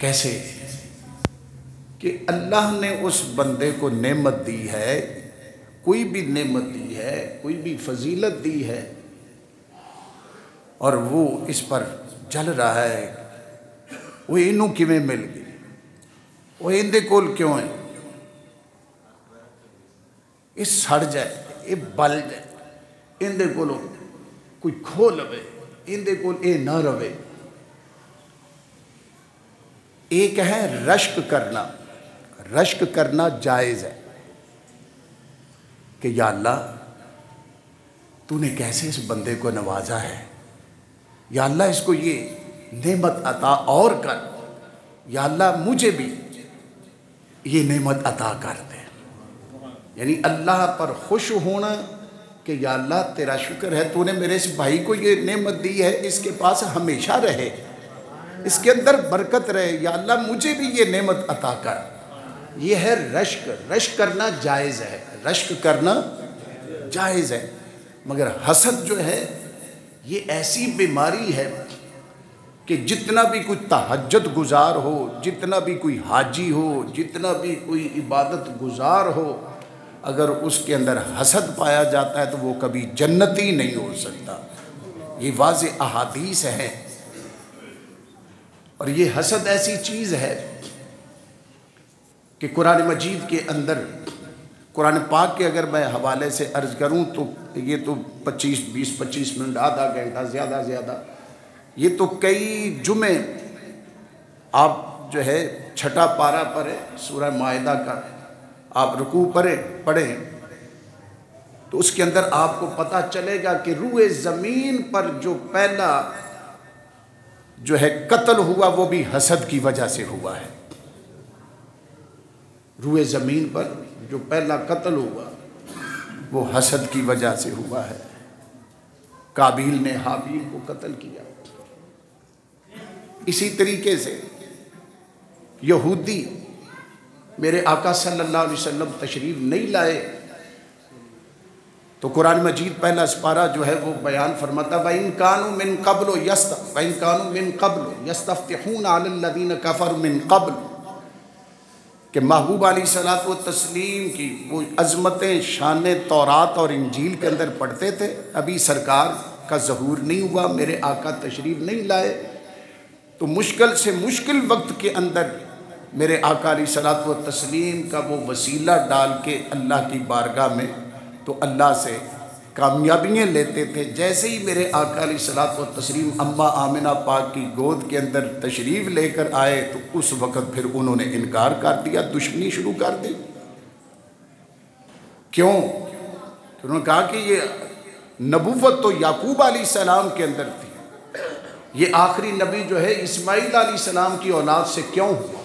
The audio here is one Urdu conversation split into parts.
کیسے کہ اللہ نے اس بندے کو نعمت دی ہے، کوئی بھی نعمت دی ہے، کوئی بھی فضیلت دی ہے، اور وہ اس پر جل رہا ہے، وہ انہوں کیویں مل گئی، وہ اندے کول کیوں ہے، یہ سڑ جائے، یہ بل جائے، اندے کولوں کوئی کھو لوے، اندے کول اے نہ روے۔ ایک ہے رشک کرنا، رشک کرنا جائز ہے کہ یا اللہ تو نے کیسے اس بندے کو نوازا ہے، یا اللہ اس کو یہ نعمت عطا اور کر، یا اللہ مجھے بھی یہ نعمت عطا کر دے۔ یعنی اللہ پر خوش ہونا کہ یا اللہ تیرا شکر ہے تو نے میرے اس بھائی کو یہ نعمت دی ہے، اس کے پاس ہمیشہ رہے، اس کے اندر برکت رہے، یا اللہ مجھے بھی یہ نعمت عطا کر۔ یہ ہے رشک، رشک کرنا جائز ہے، رشک کرنا جائز ہے، مگر حسد جو ہے یہ ایسی بیماری ہے کہ جتنا بھی کوئی تہجد گزار ہو، جتنا بھی کوئی حاجی ہو، جتنا بھی کوئی عبادت گزار ہو، اگر اس کے اندر حسد پایا جاتا ہے تو وہ کبھی جنتی نہیں ہو سکتا۔ یہ واضح احادیث ہے، اور یہ حسد ایسی چیز ہے کہ قرآن مجید کے اندر، قرآن پاک کے اگر میں حوالے سے عرض کروں تو یہ تو 20-25 منٹ، آدھا گھنٹہ زیادہ یہ تو کئی جمعے آپ جو ہے چھٹا پارہ پڑھیں سورہ مائدہ کا، آپ رکوع پڑھیں تو اس کے اندر آپ کو پتہ چلے گا کہ روئے زمین پر جو پہلا جو ہے قتل ہوا وہ بھی حسد کی وجہ سے ہوا ہے۔ روئے زمین پر جو پہلا قتل ہوا وہ حسد کی وجہ سے ہوا ہے۔ قابیل نے حابیل کو قتل کیا۔ اسی طریقے سے یہودی میرے آقا صلی اللہ علیہ وسلم تشریف نہیں لائے تو قرآن مجید پہلا سپارہ جو ہے وہ بیان فرماتا وَإِن كَانُوا مِن قَبْلُ يَسْتَفْتِحُونَ عَلَى الَّذِينَ كَفَرُوا مِن قَبْلُ، کہ محبوب علیہ الصلوۃ والتسلیم کی وہ عظمتیں شانیں تورات اور انجیل کے اندر پڑھتے تھے، ابھی سرکار کا ظہور نہیں ہوا، میرے آقا تشریف نہیں لائے، تو مشکل سے مشکل وقت کے اندر میرے آقا علیہ الصلوۃ والتسلیم کا وہ وسیلہ ڈال کے اللہ کی بارگاہ میں تو اللہ سے کامیابیاں لیتے تھے۔ جیسے ہی میرے آقا علیہ الصلوۃ والتسلیم اماں آمنہ پاک کی گود کے اندر تشریف لے کر آئے تو اس وقت پھر انہوں نے انکار کر دیا، دشمنی شروع کر دی۔ کیوں؟ تو انہوں نے کہا کہ یہ نبوت تو یعقوب علیہ السلام کے اندر تھی، یہ آخری نبی جو ہے اسماعیل علیہ السلام کی اولاد سے کیوں ہوا؟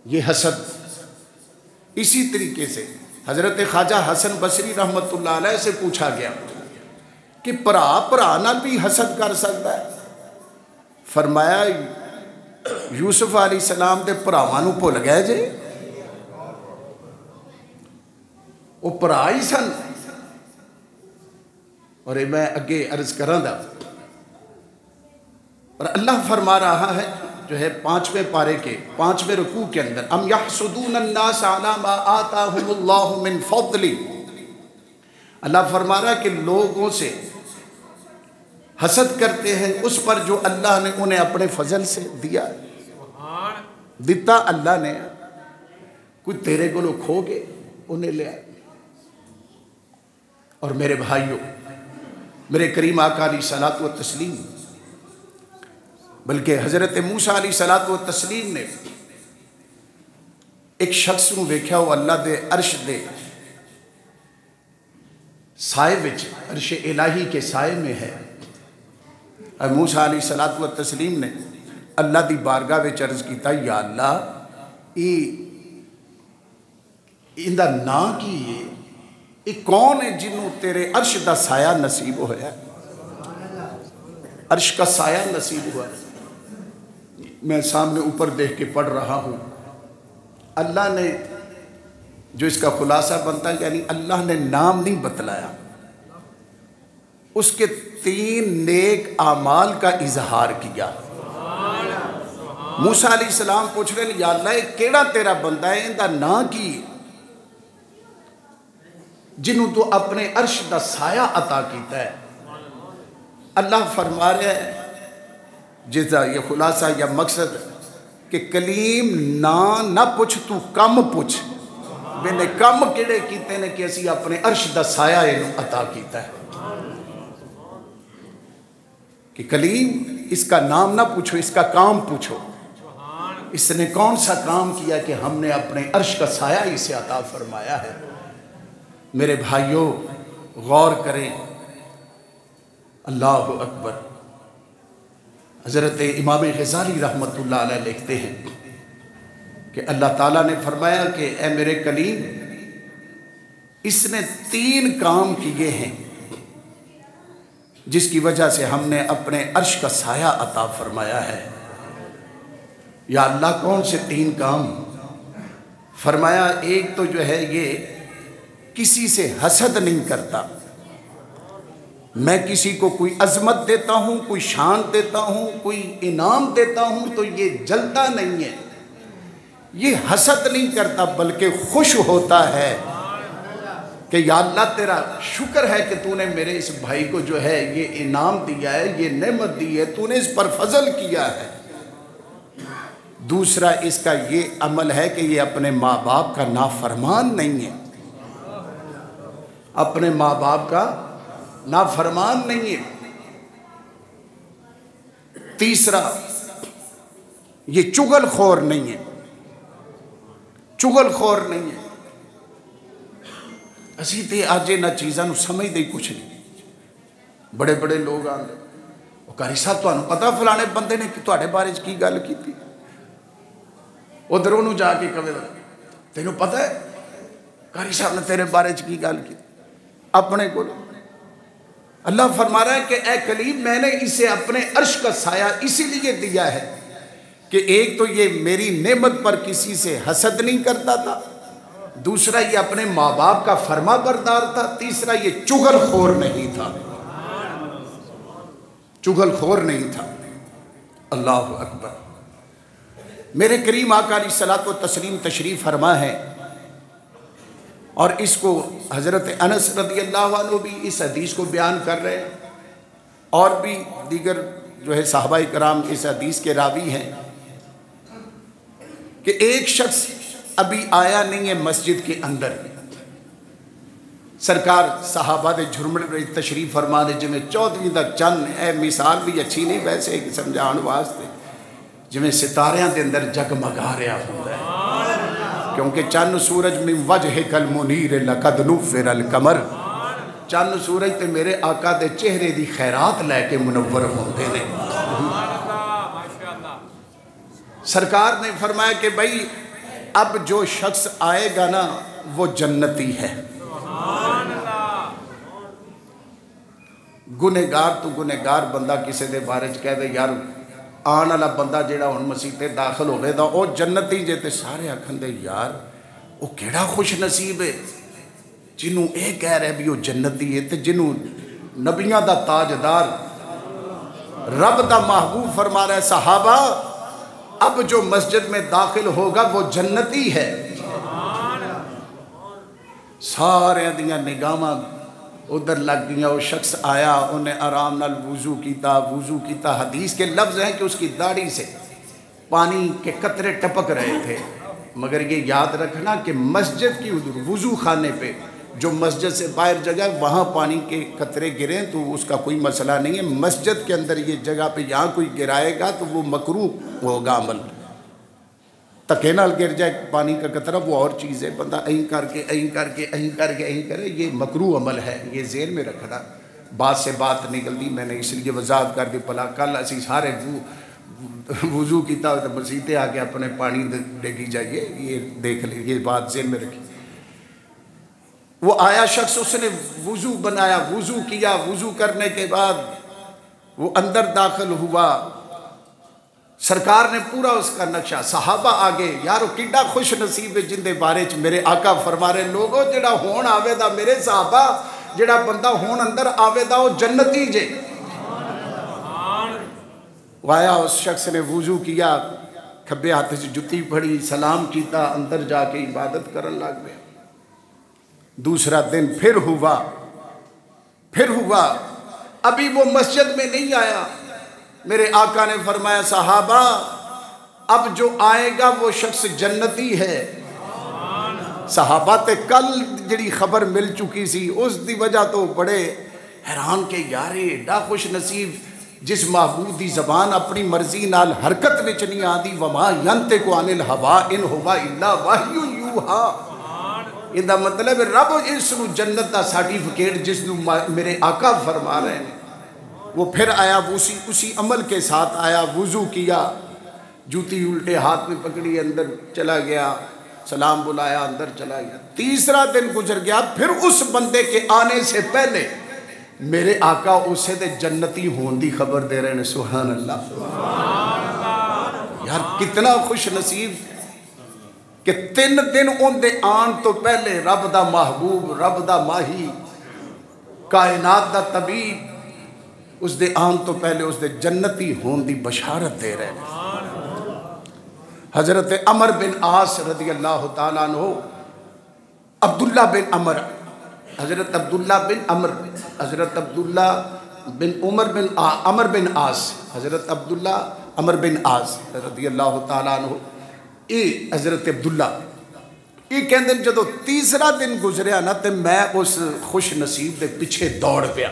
یہ حسد۔ اسی طریقے سے حضرت خواجہ حسن بصری رحمت اللہ علیہ سے پوچھا گیا کہ پرا نال بھی حسد کر سکتا ہے؟ فرمایا یوسف علیہ السلام دے پراواں نوں بھول گئے جے، وہ پرا ہی سن۔ اور میں اگے عرض کراں دا، اور اللہ فرما رہا ہے جو ہے 5ویں پارے کے 5ویں رکوع کے اندر ام یحسدون الناس علی ما آتاہم اللہ من فضل، اللہ فرما رہا ہے کہ لوگوں سے حسد کرتے ہیں اس پر جو اللہ نے انہیں اپنے فضل سے دیا، دیتا اللہ نے، کوئی تیرے کو لوگ کھو گے انہیں لے آئے۔ اور میرے بھائیوں، میرے کریم آقا علیہ الصلوۃ والتسلیم، بلکہ حضرت موسیٰ علیہ الصلوۃ والتسلیم نے ایک شخص کو ویکھیا وہ اللہ دے عرش دے سائے وچ، عرش الہی کے سائے میں ہے۔ اور موسیٰ علیہ الصلوۃ والتسلیم نے اللہ دی بارگاہ وچ عرض کیتا یا اللہ اندہ نام کی ہے، یہ کون ہے جنہوں تیرے عرش دا سایہ نصیب ہوا ہے، عرش کا سایہ نصیب ہوا ہے۔ میں سامنے اوپر دیکھ کے پڑھ رہا ہوں، اللہ نے جو اس کا خلاصہ بنتا ہے یعنی اللہ نے نام نہیں بتلایا، اس کے 3 نیک اعمال کا اظہار کیا۔ موسیٰ علیہ السلام پوچھ رہے ہیں یا اللہ یہ کیڑا تیرا بندہ ہے اندہ نا کی جنہوں تو اپنے عرش دا سایہ عطا کیتا ہے. اللہ فرما رہے ہیں جیسا یہ خلاصہ یا مقصد کہ کلیم نہ پوچھ تو کم پوچھ میں نے کم کیڑے کیتے نے کہ اسی اپنے عرش دا سایہ انہوں عطا کیتا ہے. کہ کلیم اس کا نام نہ پوچھو اس کا کام پوچھو. اس نے کون سا کام کیا کہ ہم نے اپنے عرش کا سایہ اسے عطا فرمایا ہے. میرے بھائیوں غور کریں. اللہ اکبر. حضرت امام غزالی رحمت اللہ علیہ لکھتے ہیں کہ اللہ تعالیٰ نے فرمایا کہ اے میرے کلیم اس نے 3 کام کیے ہیں جس کی وجہ سے ہم نے اپنے عرش کا سایہ عطا فرمایا ہے. یا اللہ کون سے 3 کام؟ فرمایا ایک تو جو ہے یہ کسی سے حسد نہیں کرتا. میں کسی کو کوئی عظمت دیتا ہوں کوئی شان دیتا ہوں کوئی انعام دیتا ہوں تو یہ جلتا نہیں ہے یہ حسد نہیں کرتا بلکہ خوش ہوتا ہے کہ یا اللہ تیرا شکر ہے کہ تو نے میرے اس بھائی کو جو ہے یہ انعام دیا ہے یہ نعمت دی ہے تو نے اس پر فضل کیا ہے. دوسرا اس کا یہ عمل ہے کہ یہ اپنے ماں باپ کا نافرمان نہیں ہے. اپنے ماں باپ کا نافرمان نہیں ہے. تیسرا یہ چغل خور نہیں ہے. چغل خور نہیں ہے. اسی تے آجے نہ چیزاں نو سمجھ دے کچھ نہیں. بڑے بڑے لوگ آنے وہ قاری صاحب تو انہوں پتا فلانے بندے نے تواڈے بارے کی گل کی تھی ادھر انہوں جا کے کہے تینوں پتہ ہے قاری صاحب نے تیرے بارے کی گل کی اپنے کو. اللہ فرما رہا ہے کہ اے کلیم میں نے اسے اپنے عرش کا سایہ اسی لیے دیا ہے کہ ایک تو یہ میری نعمت پر کسی سے حسد نہیں کرتا تھا. دوسرا یہ اپنے ماں باپ کا فرما بردار تھا. تیسرا یہ چغل خور نہیں تھا. چغل خور نہیں تھا. اللہ اکبر. میرے کریم آقا علیہ الصلوۃ والتسلیم تشریف فرما ہے اور اس کو حضرت انس رضی اللہ عنہ بھی اس حدیث کو بیان کر رہے ہیں اور بھی دیگر جو ہے صحابہ کرام اس حدیث کے راوی ہیں کہ ایک شخص ابھی آیا نہیں ہے مسجد کے اندر. سرکار صحابہ دے جھرمڑ تشریف فرمانے جی میں 14ویں دا چند ہے. مثال بھی اچھی نہیں ویسے ایک سمجھان واسطے جی میں ستاریاں دے اندر جگمگا رہا ہوتا ہے کیونکہ چند سورج من وجہک المنیر لقد نور القمر. چند سورج تے میرے آقا دے چہرے دی خیرات لے کے منور ہوندے نے. سرکار نے فرمایا کہ بھائی اب جو شخص آئے گا نا وہ جنتی ہے. گنہگار تو گنہگار بندہ کسی دے بارے کہہ دے یار آن والا بندہ جیڑا ہن مسیح تے داخل ہوئے دا او جنتی جے تے سارے آکھن دے یار او کیڑا خوش نصیب ہے جنوں اے کہہ رہے بھی او جنتی ہے تے جنوں نبیاں دا تاجدار رب دا محبوب فرما رہا ہے صحابہ اب جو مسجد میں داخل ہوگا وہ جنتی ہے. سارے دیاں نگاہاں ادھر لگ گیا. وہ شخص آیا انہیں آرام نال وضو کیتا. حدیث کے لفظ ہیں کہ اس کی داڑھی سے پانی کے قطرے ٹپک رہے تھے. مگر یہ یاد رکھنا کہ مسجد کی وضو خانے پہ جو مسجد سے باہر جگہ ہے وہاں پانی کے قطرے گریں تو اس کا کوئی مسئلہ نہیں ہے. مسجد کے اندر یہ جگہ پہ یہاں کوئی گرائے گا تو وہ مکروہ ہوگا عمل. تکے نال گر جائے پانی کا قطرہ وہ اور چیز ہے. بندہ این کر کے کرے یہ مکروہ عمل ہے. یہ ذہن میں رکھنا. بات سے بات نکل دی میں نے اس لیے وضاحت کر دی پلا کل اسی سارے وضو کیتا تو مسیتے آ کے اپنے پانی ڈگی جائیے. یہ دیکھ لیں یہ بات ذہن میں رکھی. وہ آیا شخص اس نے وضو بنایا وضو کیا. وضو کرنے کے بعد وہ اندر داخل ہوا. سرکار نے پورا اس کا نقشہ صحابہ آگے یارو کیڈا خوش نصیب ہے جن دے بارے چ میرے آقا فرما رہے لوگو جڑا ہون آوے دا میرے صحابہ جڑا بندہ ہون اندر آوے دا وہ جنتی جے. وہ آیا اس شخص نے وضو کیا کھبے ہاتھ سے جتی پھڑی، سلام کیتا، اندر جا کے عبادت کرن لگ گیا۔ دوسرا دن پھر ہوا، ابھی وہ مسجد میں نہیں آیا، میرے آقا نے فرمایا صحابہ اب جو آئے گا وہ شخص جنتی ہے۔ صحابہ تے کل جڑی خبر مل چکی سی اس دی وجہ تو بڑے حیران کہ یارے ایڈا خوش نصیب جس محبوب دی زبان اپنی مرضی نال حرکت وچ نہیں آندی، وما ینطق عن الہوا ان ہوا الا وحی یوحا۔ ان دا مطلب رب اس نو جنت دا سرٹیفکیٹ جس نو میرے آقا فرما رہے ہیں وہ پھر آیا، اسی عمل کے ساتھ آیا، وضو کیا، جوتی الٹے ہاتھ میں پکڑی، اندر چلا گیا، سلام بلایا، اندر چلا گیا۔ تیسرا دن گزر گیا، پھر اس بندے کے آنے سے پہلے میرے آقا اسے دے جنتی ہون دی خبر دے رہے ہیں۔ سبحان اللہ، یار کتنا خوش نصیب کہ 3 دن ان دے آن تو پہلے رب دا محبوب، رب دا ماہی، کائنات دا طبیب اس دے آن تو پہلے اس دے جنتی ہون دی بشارت دے رہے ہیں۔ حضرت عمر بن عاص رضی اللہ تعالیٰ عنہ، عبداللہ بن عمر، حضرت عبداللہ بن عمر، حضرت عبداللہ بن عمر بن عمر بن عاص، حضرت عبداللہ عمر بن عاص رضی اللہ تعالیٰ عنہ، یہ حضرت عبداللہ یہ کہندے جدو تیسرا دن گزریا نا تے میں اس خوش نصیب دے پیچھے دوڑ پیا۔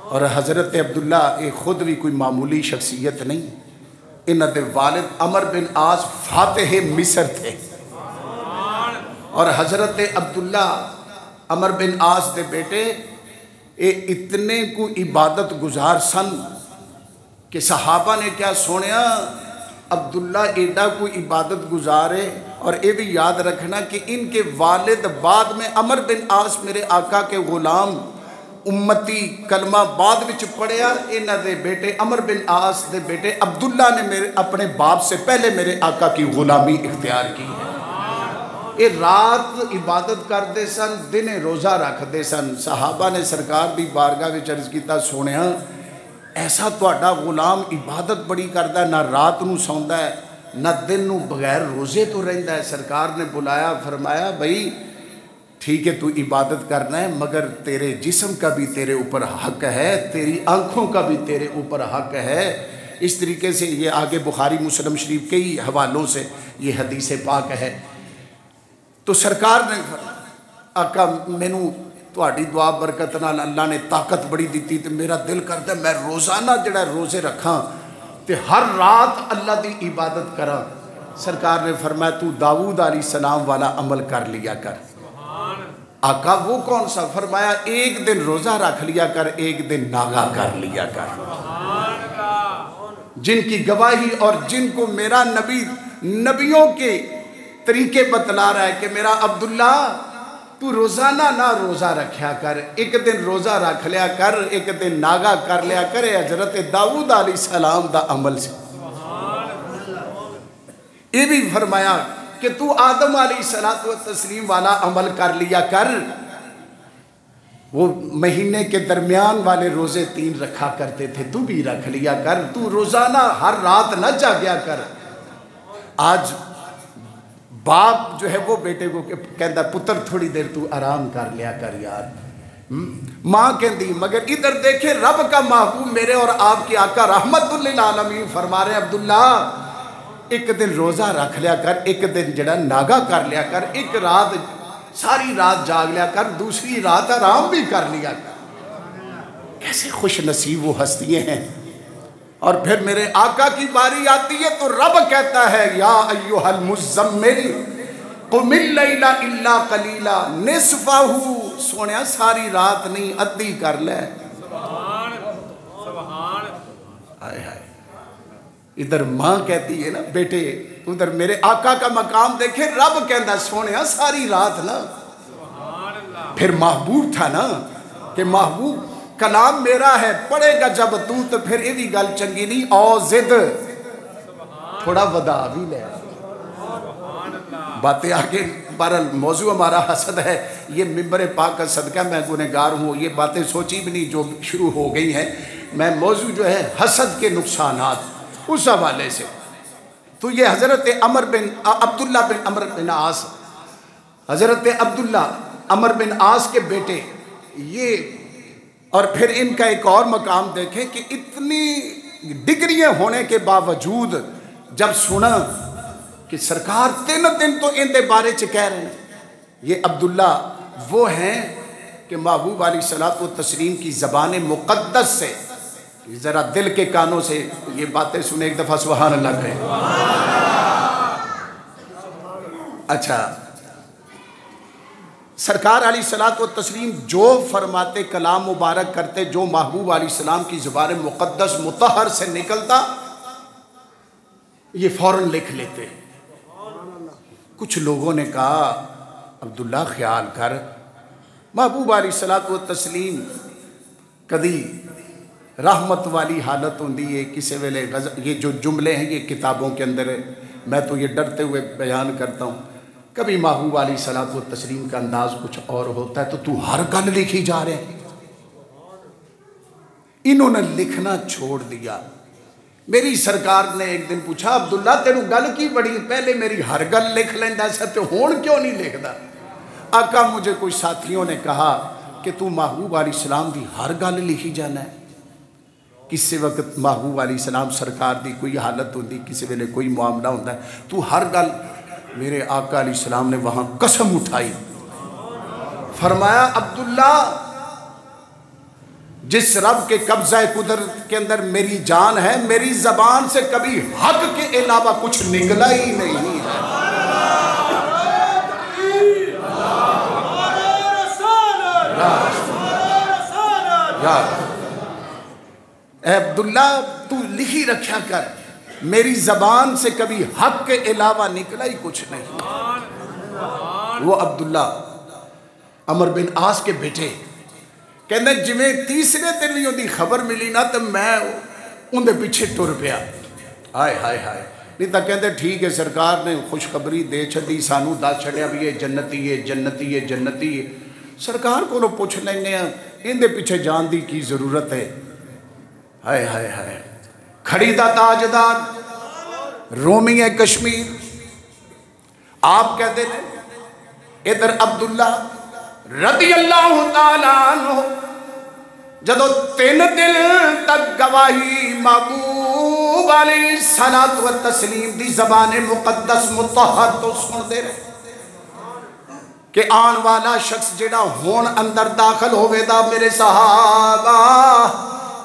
اور حضرت عبداللہ یہ خود بھی کوئی معمولی شخصیت نہیں، انہاں دے والد عمر بن عاص فاتح مصر تھے، اور حضرت عبداللہ عمر بن عاص دے بیٹے یہ اتنے کو عبادت گزار سن کہ صحابہ نے کیا سونیا عبداللہ ایڈا کوئی عبادت گزارے۔ اور یہ بھی یاد رکھنا کہ ان کے والد بعد میں عمر بن عاص میرے آقا کے غلام امتی کلمہ بعد وچ پڑھیا، انہاں دے بیٹے عمر بن عاص دے بیٹے عبداللہ نے میرے اپنے باپ سے پہلے میرے آقا کی غلامی اختیار کی ہے۔ یہ رات عبادت کرتے سن، دن روزہ رکھتے سن۔ صحابہ نے سرکار دی بارگاہ وچ عرض کیتا سونیا ایسا تہاڈا غلام عبادت بڑی کردا ہے، نہ رات نو سوندا ہے نہ دن نو بغیر روزے تو رہندا ہے۔ سرکار نے بلایا، فرمایا بھائی ٹھیک ہے تو عبادت کرنا ہے مگر تیرے جسم کا بھی تیرے اوپر حق ہے، تیری آنکھوں کا بھی تیرے اوپر حق ہے۔ اس طریقے سے یہ آگے بخاری مسلم شریف کے ہی حوالوں سے یہ حدیث پاک ہے۔ تو سرکار نے آقا مینوں تہاڈی دعا برکت نال اللہ نے طاقت بڑی دیتی تے میرا دل کرتا ہے میں روزانہ جڑا روزے رکھاں تے ہر رات اللہ دی عبادت کراں۔ سرکار نے فرمایا تو داؤد علیہ السلام والا عمل کر لیا کر۔ آقا وہ کون سا؟ فرمایا ایک دن روزہ رکھ لیا کر، ایک دن ناغا کر لیا کر۔ جن کی گواہی اور جن کو میرا نبی نبیوں کے طریقے بتلا رہا ہے کہ میرا عبداللہ تو روزانہ نہ روزہ رکھیا کر، ایک دن روزہ رکھ لیا کر، ایک دن ناغا کر لیا کر۔ حضرت داؤد علیہ السلام دا عمل سے یہ بھی فرمایا کہ تو آدم علیہ السلام والا عمل کر لیا کر۔ وہ مہینے کے درمیان والے روزے 3 رکھا کرتے تھے، تو بھی رکھ لیا کر۔ تو روزانہ ہر رات نہ جاگیا کر۔ آج باپ جو ہے وہ بیٹے کو کہندا پتر تھوڑی دیر تو آرام کر لیا کر یار، ماں کہندی مگر ادھر دیکھیں رب کا محبوب میرے اور آپ کے آقا رحمت للعالمین فرما رہے ہیں عبداللہ ایک دن روزہ رکھ لیا کر، ایک دن جڑا ناغا کر لیا کر، ایک رات ساری رات جاگ لیا کر، دوسری رات آرام بھی کر لیا کر۔ کیسے خوش نصیب وہ ہستیاں ہیں۔ اور پھر میرے آقا کی باری آتی ہے تو رب کہتا ہے یا ایھا المزمل قم اللیل الا قلیلا نصفہ، سونیا ساری رات نہیں ادھی کر لے۔ سبحان سبحان، ہائے ہائے۔ ادھر ماں کہتی ہے نا بیٹے، ادھر میرے آقا کا مقام دیکھے، رب کہندا سونیا ساری رات نا۔ پھر محبوب تھا نا کہ محبوب کلام میرا ہے پڑھے گا جب تو پھر یہ بھی گل چنگی نہیں، او زد تھوڑا ودا بھی لے۔ باتیں آگے بہرحال موضوع ہمارا حسد ہے، یہ ممبر پاک کا صدقہ میں گنہگار ہوں، یہ باتیں سوچی بھی نہیں جو شروع ہو گئی ہیں۔ میں موضوع جو ہے حسد کے نقصانات اس حوالے سے تو یہ حضرت عبداللہ بن عمر بن عاص، حضرت عبداللہ عمر بن عاص کے بیٹے یہ، اور پھر ان کا ایک اور مقام دیکھیں کہ اتنی ڈگریاں ہونے کے باوجود جب سنا کہ سرکار 3 دن تو ان دے بارے چ کہہ رہے ہیں، یہ عبداللہ وہ ہیں کہ محبوب علیہ الصلوۃ والتسلیم کی زبان مقدس سے ذرا دل کے کانوں سے یہ باتیں سنیں، ایک دفعہ سبحان اللہ کہیں۔ اچھا، سرکار علیہ الصلوۃ والتسلیم جو فرماتے، کلام مبارک کرتے، جو محبوب علیہ السلام کی زبان مقدس مطہر سے نکلتا، یہ فوراً لکھ لیتے۔ کچھ لوگوں نے کہا عبداللہ خیال کر، محبوب علیہ الصلوۃ والتسلیم کدی رحمت والی حالت ہوندی ہے، کسی ویلے یہ جو جملے ہیں یہ کتابوں کے اندر ہے، میں تو یہ ڈرتے ہوئے بیان کرتا ہوں، کبھی محبوب علیہ الصلوۃ والتسلیم کا انداز کچھ اور ہوتا ہے تو ہر گل لکھی جا رہے ہیں۔ انہوں نے لکھنا چھوڑ دیا۔ میری سرکار نے ایک دن پوچھا، عبداللہ تینوں گل کی بڑی، پہلے میری ہر گل لکھ لیندہ ایسا تو ہون کیوں نہیں لکھدا؟ آقا مجھے کوئی ساتھیوں نے کہا کہ تو محبوب علیہ السلام دی ہر گل لکھی جانا ہے۔ کسی وقت محبوب علیہ السلام سرکار دی کوئی حالت ہوندی، کسی ویلے کوئی معاملہ ہوتا ہے، تو ہر گل۔ میرے آقا علیہ السلام نے وہاں قسم اٹھائی، فرمایا عبداللہ جس رب کے قبضہ قدرت کے اندر میری جان ہے، میری زبان سے کبھی حق کے علاوہ کچھ نکلا ہی نہیں ہے۔ اے عبداللہ تو لکھی رکھا کر، میری زبان سے کبھی حق کے علاوہ نکلا ہی کچھ نہیں۔ وہ عبداللہ عمر بن عاص کے بیٹے کہنے جویں تیسرے دن ہی دی خبر ملی نا تو میں ان دے پیچھے ٹر پیا، ہائے ہائے ہائے، نہیں تو کہتے ٹھیک ہے سرکار نے خوشخبری دے چھڈی، سانو دس چھڈیا بھی یہ جنتی ہے جنتی ہے جنتی ہے، سرکار کو پوچھ لینے ہیں ان دے پیچھے جان دی کی ضرورت ہے۔ ہائے ہائے ہائے، کھڑی دا تاجدار رومی ہے کشمیر، آپ کہتے ہیں ادھر عبداللہ رضی اللہ تعالیٰ عنہ جدو 3 دن تک گواہی محبوب علیہ الصلوۃ والتسلیم دی زبان مقدس مطہر تو سن دے رہے کہ آن والا شخص جڑا ہون اندر داخل ہوئے دا، میرے صحابہ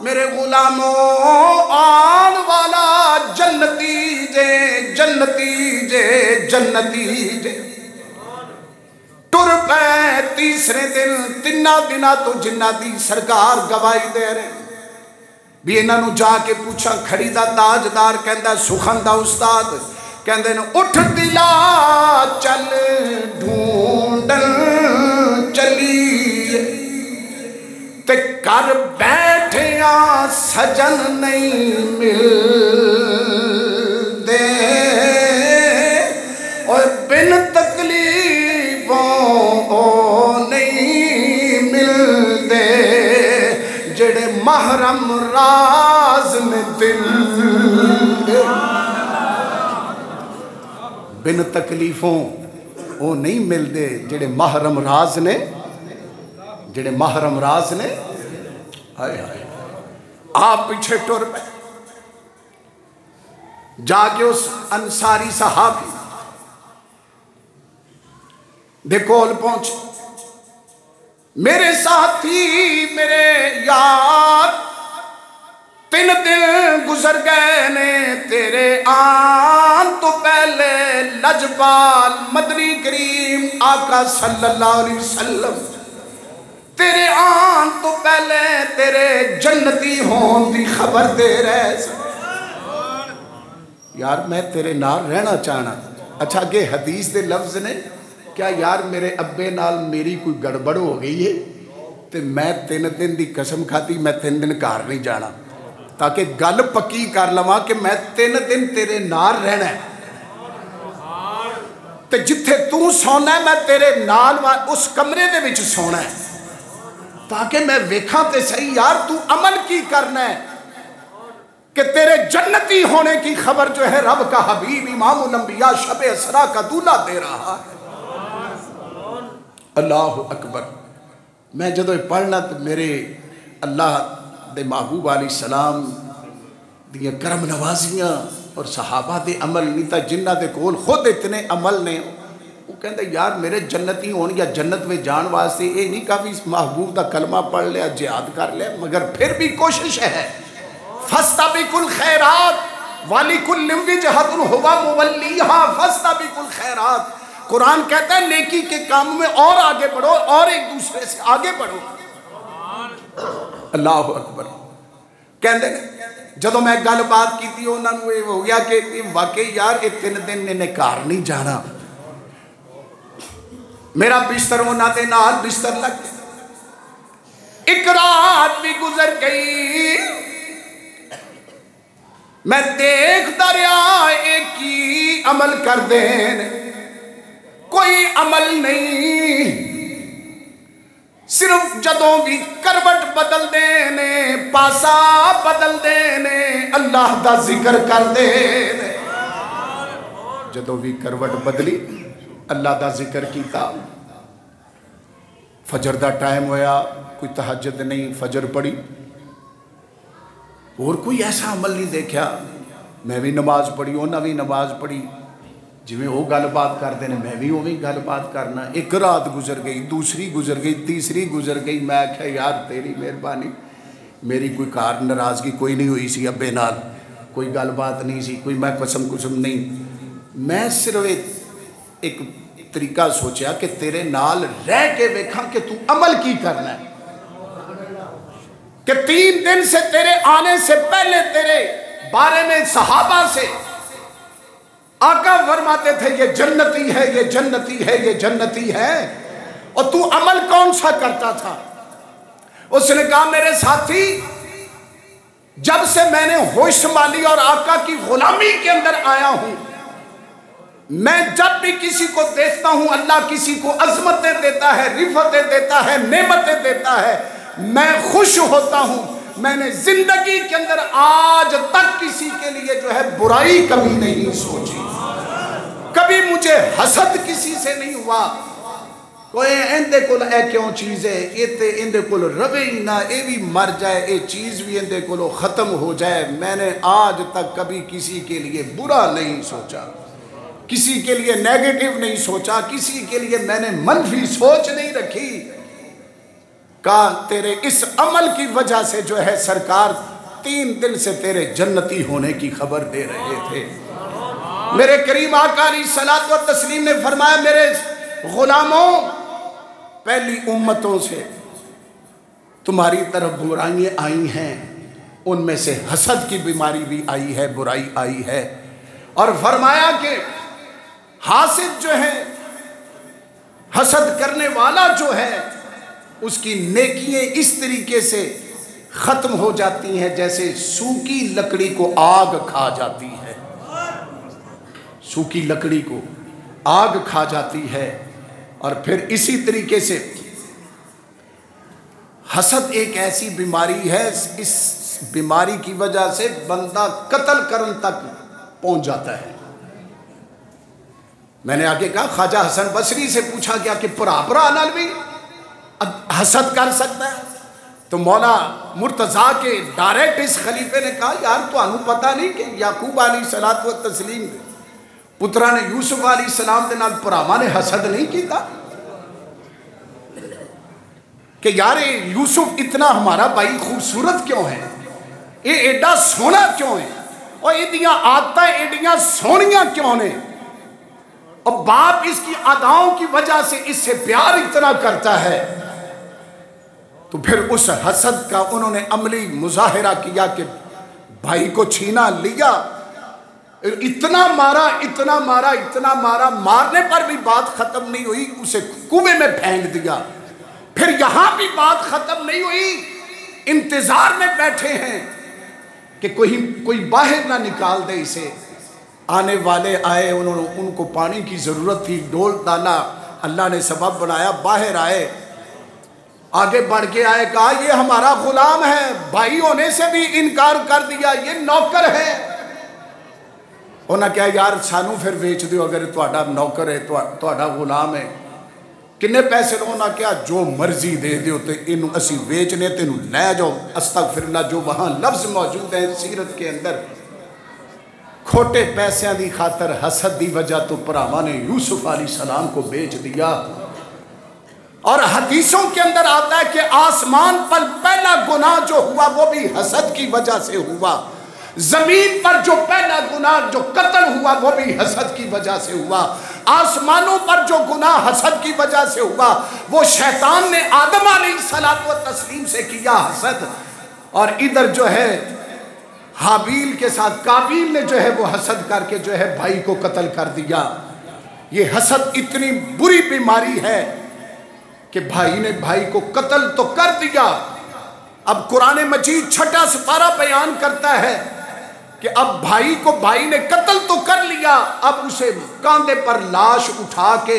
میرے غلاموں، آن والا جنتی جے جنتی جے جنتی جے۔ ٹر پہ تیسرے دن 3 دنہ تو جنہ دی سرکار گواہی دے رہے بھی انہاں نو جا کے پوچھا، کھڑی دا تاجدار کہندا سخن دا استاد کہندے نے اٹھ دلا چل ڈھونڈن چلیے تے کر بیٹھیاں سجن نہیں مل دے، اور بن تکلیفوں نہیں مل دے، جڑے محرم راز میں دل بن تکلیفوں وہ نہیں مل دے، جڑے محرم راز نے، جڑے محرم راز نے۔ ہائے ہائے، آپ پیچھے ٹر پہ جا کے اس انصاری صحابی دے کول پہنچ، میرے ساتھی میرے یار 3 دن گزر گئے نے تیرے آن تو پہلے، لجپال مدنی کریم آقا صلی اللہ علیہ وسلم تیرے آن تو پہلے تیرے جنتی ہون دی خبر دے رہے، یار میں تیرے نال رہنا چاہنا۔ اچھا کہ حدیث دے لفظ نے کیا یار میرے ابے نال میری کوئی گڑبڑ ہو گئی ہے تو میں 3 دن دی قسم کھاتی میں 3 دن گھر نہیں جانا، تاکہ گل پکی کر لواں کہ میں 3 دن تیرے نال رہنا ہے، تے جتھے تو سونا ہے میں تیرے نال اس کمرے دے وچ سونا ہے، تاکہ میں ویکھاں تے صحیح یار تو عمل کی کرنا ہے کہ تیرے جنتی ہونے کی خبر جو ہے رب کا حبیب امام الانبیاء شب اسرا کا دولہ دے رہا ہے۔ اللہ اکبر۔ میں جدو پڑھنا تو میرے اللہ دے محبوب علیہ السلام دیا کرم نوازیاں اور صحابہ دے عمل نہیں تا جنہ دے کول خود اتنے عمل نے، وہ کہندے یار میرے جنتی ہون یا جنت میں جان واسطے یہ نہیں کافی محبوب دا کلمہ پڑھ لیا جہاد کر لیا، مگر پھر بھی کوشش ہے۔ فَاسْتَبِقُوا الْخَيْرَاتِ وَلِكُلٍّ وِجْهَةٌ هُوَ مُوَلِّيهَا فَاسْتَبِقُوا الْخَيْرَاتِ۔ قرآن کہتا ہے نیکی کے کام میں اور آگے بڑھو اور ایک دوسرے سے آگے بڑھو۔ اللہ اکبر۔ کہندے جدو میں گل بات کی تھی انہوں نے ہو گیا کہ واقعی یار یہ 3 دن نے کار نہیں جانا، میرا بستر ہونا دے نال بستر لگ گیا، ایک رات بھی گزر گئی، میں دیکھتا رہا ایک ہی عمل کر دین، کوئی عمل نہیں، صرف جدوں بھی کروٹ بدل دینے، پاسا بدل دینے، اللہ دا ذکر کر دینے۔ جدوں بھی کروٹ بدلی اللہ دا ذکر کیتا، فجر دا ٹائم ہویا، کوئی تہجد نہیں، فجر پڑھی، اور کوئی ایسا عمل نہیں دیکھا، میں بھی نماز پڑھی، انہاں بھی نماز پڑھی، جویں وہ گل بات کرتے ہیں میں بھی وہ گل بات کرنا۔ ایک رات گزر گئی، دوسری گزر گئی، تیسری گزر گئی، میں کہا یار تیری مہربانی، میری کوئی کار ناراضگی کوئی نہیں ہوئی سی ابے نال، کوئی گل بات نہیں سی، کوئی میں قسم نہیں، میں صرف ایک طریقہ سوچیا کہ تیرے نال رہ کے ویکھاں کہ تو عمل کی کرنا ہے، کہ 3 دن سے تیرے آنے سے پہلے تیرے بارے میں صحابہ سے آقا فرماتے تھے یہ جنتی ہے، یہ جنتی ہے، یہ جنتی ہے، اور تو عمل کون سا کرتا تھا؟ اس نے کہا میرے ساتھی، جب سے میں نے ہوش سنبھالی اور آقا کی غلامی کے اندر آیا ہوں، میں جب بھی کسی کو دیکھتا ہوں اللہ کسی کو عظمتیں دیتا ہے، رفتیں دیتا ہے، نعمتیں دیتا ہے، میں خوش ہوتا ہوں۔ میں نے زندگی کے اندر آج تک کسی کے لیے جو ہے برائی کبھی نہیں سوچی، کبھی مجھے حسد کسی سے نہیں ہوا، کوئی اندے کل اے کیوں چیز ہے، ایتے اندے کل روے ہی نہ، اے بھی مر جائے، اے چیز بھی اندے کل ختم ہو جائے۔ میں نے آج تک کبھی کسی کے لیے برا نہیں سوچا، کسی کے لیے نیگیٹو نہیں سوچا، کسی کے لیے میں نے منفی سوچ نہیں رکھی۔ کہا تیرے اس عمل کی وجہ سے جو ہے سرکار 3 دن سے تیرے جنتی ہونے کی خبر دے رہے تھے۔ میرے کریم آقا علیہ الصلوۃ والتسلیم نے فرمایا میرے غلاموں، پہلی امتوں سے تمہاری طرف برائیاں آئی ہیں، ان میں سے حسد کی بیماری بھی آئی ہے، برائی آئی ہے، اور فرمایا کہ حاسد جو ہے، حسد کرنے والا جو ہے، اس کی نیکیاں اس طریقے سے ختم ہو جاتی ہیں جیسے سوکھی لکڑی کو آگ کھا جاتی ہے، سوکھی لکڑی کو آگ کھا جاتی ہے۔ اور پھر اسی طریقے سے حسد ایک ایسی بیماری ہے، اس بیماری کی وجہ سے بندہ قتل کرن تک پہنچ جاتا ہے۔ میں نے آگے کہا خواجہ حسن بصری سے پوچھا گیا کہ پرا نال بھی حسد کر سکتا ہے؟ تو مولا مرتضیٰ کے ڈائریکٹ اس خلیفے نے کہا یار تو انہوں پتہ نہیں کہ یعقوب علیہ الصلوۃ والتسلیم پترا نے یوسف علیہ السلام دے نال پراواں نے حسد نہیں کیتا کہ یار یوسف اتنا ہمارا بھائی خوبصورت کیوں ہے، یہ ایڈا سونا کیوں ہے، اور ایڈیاں عادتیں ایڈیاں سونیاں کیوں نے، اور باپ اس کی اداؤں کی وجہ سے اس سے پیار اتنا کرتا ہے۔ تو پھر اس حسد کا انہوں نے عملی مظاہرہ کیا کہ بھائی کو چھینا لیا، اتنا مارا اتنا مارا اتنا مارا، مارنے پر بھی بات ختم نہیں ہوئی، اسے کنویں میں پھینک دیا۔ پھر یہاں بھی بات ختم نہیں ہوئی، انتظار میں بیٹھے ہیں کہ کوئی باہر نہ نکال دے اسے۔ آنے والے آئے، ان کو پانی کی ضرورت تھی، ڈول ڈالا، اللہ نے سبب بنایا، باہر آئے، آگے بڑھ کے آئے، کہا یہ ہمارا غلام ہے، بھائی ہونے سے بھی انکار کر دیا، یہ نوکر ہے۔ انہاں کہا یار سانو پھر ویچ دیو، اگر تہاڈا نوکر ہے، تہاڈا غلام ہے، کنے پیسے لو؟ انہاں کہا جو مرضی دے دیو تے انہوں اسی ویچنے تے انہوں لے جاؤ۔ استغفراللہ، جو وہاں لفظ موجود ہیں سیرت کے اندر، کھوٹے پیسیاں دی خاطر حسد دی وجہ تو پراواں نے یوسف علیہ السلام کو بیچ دیا۔ اور حدیثوں کے اندر آتا ہے کہ آسمان پر پہلا گناہ جو ہوا وہ بھی حسد کی وجہ سے ہوا، زمین پر جو پہلا گناہ جو قتل ہوا وہ بھی حسد کی وجہ سے ہوا، آسمانوں پر جو گناہ حسد کی وجہ سے ہوا وہ شیطان نے آدم علیہ السلام سے کیا حسد، اور ادھر جو ہے حابیل کے ساتھ قابیل نے جو ہے وہ حسد کر کے جو ہے بھائی کو قتل کر دیا۔ یہ حسد اتنی بری بیماری ہے کہ بھائی نے بھائی کو قتل تو کر دیا۔ اب قرآن مجید چھٹا سپارہ بیان کرتا ہے کہ اب بھائی کو بھائی نے قتل تو کر لیا، اب اسے کاندھے پر لاش اٹھا کے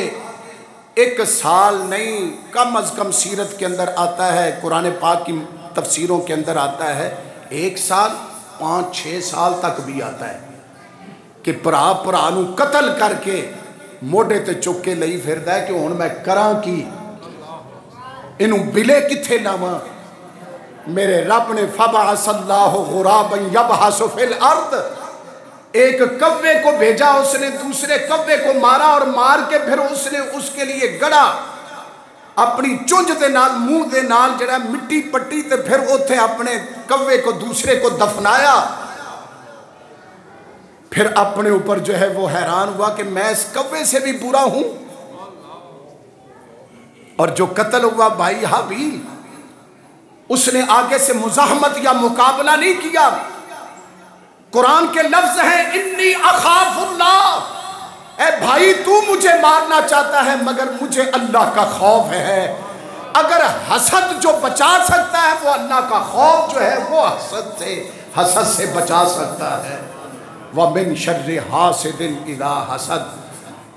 1 سال نہیں، کم از کم سیرت کے اندر آتا ہے، قرآن پاک کی تفسیروں کے اندر آتا ہے 1 سال 5-6 سال تک بھی آتا ہے کہ پرا نو قتل کر کے موڈے تے چک کے لئی پھردا ہے کہ ہن میں کراں کی، انہوں بلے کتھے لاواں؟ میرے رب نے فبعث اللہ غرابا یبحث فی الارض، ایک کوے کو بھیجا، اس نے دوسرے کوے کو مارا، اور مار کے پھر اس نے اس کے لیے گڑا اپنی چونج دے نال، منہ دے نال جڑا مٹی پٹی، تے پھر اوتھے اپنے کوے کو دوسرے کو دفنایا۔ پھر اپنے اوپر جو ہے وہ حیران ہوا کہ میں اس کوے سے بھی برا ہوں۔ اور جو قتل ہوا بھائی حابیل، اس نے آگے سے مزاحمت یا مقابلہ نہیں کیا۔ قرآن کے لفظ ہیں انی اخاف اللہ، اے بھائی تو مجھے مارنا چاہتا ہے مگر مجھے اللہ کا خوف ہے۔ اگر حسد جو بچا سکتا ہے وہ اللہ کا خوف جو ہے وہ حسد سے بچا سکتا ہے۔ وَمِن شَرِّ حَاسِدٍ اِذَا حَسَد۔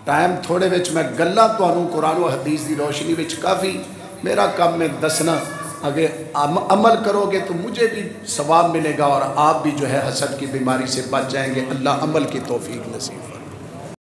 ٹائم تھوڑے وچ میں گلاں تانوں قرآن و حدیث دی روشنی وچ کافی، میرا کام میں دسنا، اگر عمل کرو گے تو مجھے بھی ثواب ملے گا اور آپ بھی جو ہے حسد کی بیماری سے بچ جائیں گے۔ اللہ عمل کی توفیق نصیب۔